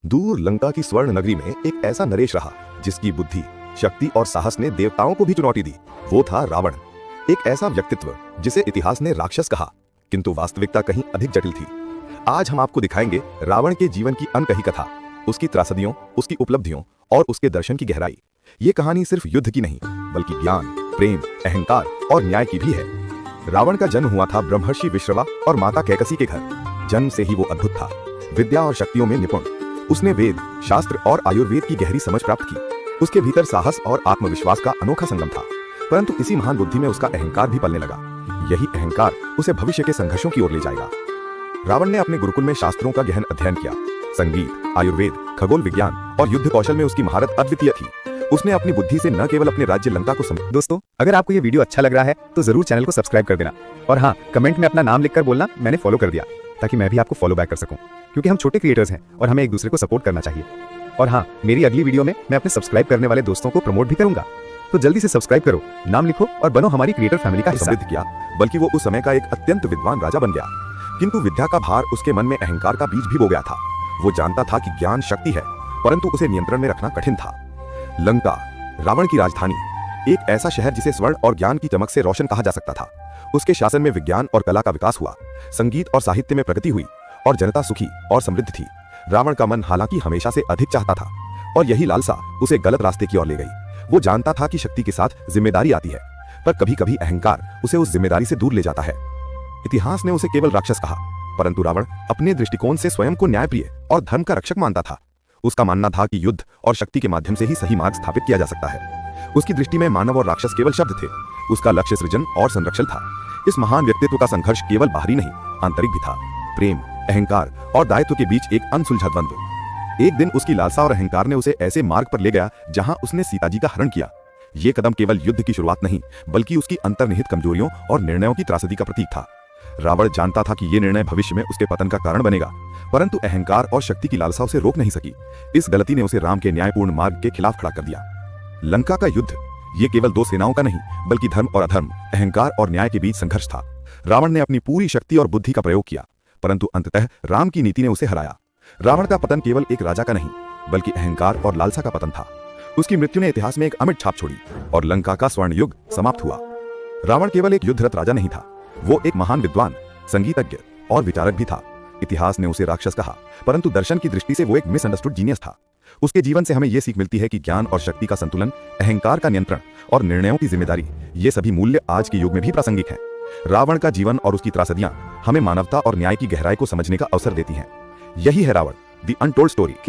दूर लंका की स्वर्ण नगरी में एक ऐसा नरेश रहा जिसकी बुद्धि, शक्ति और साहस ने देवताओं को भी चुनौती दी। वो था रावण, एक ऐसा व्यक्तित्व जिसे इतिहास ने राक्षस कहा, किंतु वास्तविकता कहीं अधिक जटिल थी। आज हम आपको दिखाएंगे रावण के जीवन की अनकही कथा, उसकी त्रासदियों, उसकी उपलब्धियों और उसके दर्शन की गहराई। ये कहानी सिर्फ युद्ध की नहीं, बल्कि ज्ञान, प्रेम, अहंकार और न्याय की भी है। रावण का जन्म हुआ था ब्रह्मर्षि विश्रवा और माता कैकसी के घर। जन्म से ही वो अद्भुत था, विद्या और शक्तियों में निपुण। उसने वेद, शास्त्र और आयुर्वेद की गहरी समझ प्राप्त की। उसके भीतर साहस और आत्मविश्वास का अनोखा संगम था, परंतु इसी महान बुद्धि में उसका अहंकार भी पलने लगा। यही अहंकार उसे भविष्य के संघर्षों की ओर ले जाएगा। रावण ने अपने गुरुकुल में शास्त्रों का गहन अध्ययन किया। संगीत, आयुर्वेद, खगोल विज्ञान और युद्ध कौशल में उसकी महारत अद्वितीय थी। उसने अपनी बुद्धि से न केवल अपने राज्य लंका को दोस्तों, अगर आपको ये वीडियो अच्छा लग रहा है तो जरूर चैनल को सब्सक्राइब कर देना, और हाँ, कमेंट में अपना नाम लिखकर बोलना मैंने फॉलो कर दिया, ताकि मैं भी आपको फॉलो बैक कर सकूं, क्योंकि हम छोटे क्रिएटर्स हैं और हमें एक दूसरे को सपोर्ट करना चाहिए। और हाँ, मेरी अगली वीडियो में मैं अपने सब्सक्राइब करने वाले दोस्तों को प्रमोट भी करूंगा, तो जल्दी से सब्सक्राइब करो, नाम लिखो और बनो हमारी क्रिएटर फैमिली का हिस्सा। समृद्ध किया, बल्कि वो उस समय का एक अत्यंत विद्वान राजा बन गया। किंतु विद्या का भार उसके मन में अहंकार का बीज भी बो गया था। वो जानता था कि ज्ञान शक्ति है, परंतु उसे नियंत्रण में रखना कठिन था। लंका, रावण की राजधानी, एक ऐसा शहर जिसे स्वर्ण और ज्ञान की चमक से रोशन कहा जा सकता था। उसके शासन में विज्ञान और कला का विकास हुआ, संगीत और साहित्य में प्रगति हुई और जनता सुखी और समृद्ध थी। रावण का मन हालांकि हमेशा से अधिक चाहता था, और यही लालसा उसे गलत रास्ते की ओर ले गई। वो जानता था कि शक्ति के साथ जिम्मेदारी आती है, पर कभी कभी अहंकार उसे उस जिम्मेदारी से दूर ले जाता है। इतिहास ने उसे केवल राक्षस कहा, परंतु रावण अपने दृष्टिकोण से स्वयं को न्यायप्रिय और धर्म का रक्षक मानता था। उसका मानना था कि युद्ध और शक्ति के माध्यम से ही सही मार्ग स्थापित किया जा सकता है। उसकी दृष्टि में मानव और राक्षस केवल शब्द थे, उसका लक्ष्य सृजन और संरक्षण था। इस महान व्यक्तित्व का संघर्ष केवल बाहरी नहीं, आंतरिक भी था। प्रेम, अहंकार और दायित्व के बीच एक अनसुलझा द्वंद्व। एक दिन उसकी लालसा और अहंकार ने उसे ऐसे मार्ग पर ले गया जहां उसने सीता जी का हरण किया। ये कदम केवल युद्ध की शुरुआत नहीं, बल्कि उसकी अंतर्निहित कमजोरियों और निर्णयों की त्रासदी का प्रतीक था। रावण जानता था कि ये निर्णय भविष्य में उसके पतन का कारण बनेगा, परंतु अहंकार और शक्ति की लालसा उसे रोक नहीं सकी। इस गलती ने उसे राम के न्यायपूर्ण मार्ग के खिलाफ खड़ा कर दिया। लंका का युद्ध ये केवल दो सेनाओं का नहीं, बल्कि धर्म और अधर्म, अहंकार और न्याय के बीच संघर्ष था। रावण ने अपनी पूरी शक्ति और बुद्धि का प्रयोग किया, परंतु अंततः राम की नीति ने उसे हराया। रावण का पतन केवल एक राजा का नहीं, बल्कि अहंकार और लालसा का पतन था। उसकी मृत्यु ने इतिहास में एक अमिट छाप छोड़ी और लंका का स्वर्ण युग समाप्त हुआ। रावण केवल एक युद्धरत राजा नहीं था, वो एक महान विद्वान, संगीतज्ञ और विचारक भी था। इतिहास ने उसे राक्षस कहा, परंतु दर्शन की दृष्टि से वो एक मिसअंडरस्टूड जीनियस था। उसके जीवन से हमें यह सीख मिलती है कि ज्ञान और शक्ति का संतुलन, अहंकार का नियंत्रण और निर्णयों की जिम्मेदारी, ये सभी मूल्य आज के युग में भी प्रासंगिक हैं। रावण का जीवन और उसकी त्रासदियां हमें मानवता और न्याय की गहराई को समझने का अवसर देती हैं। यही है रावण, द अनटोल्ड स्टोरी।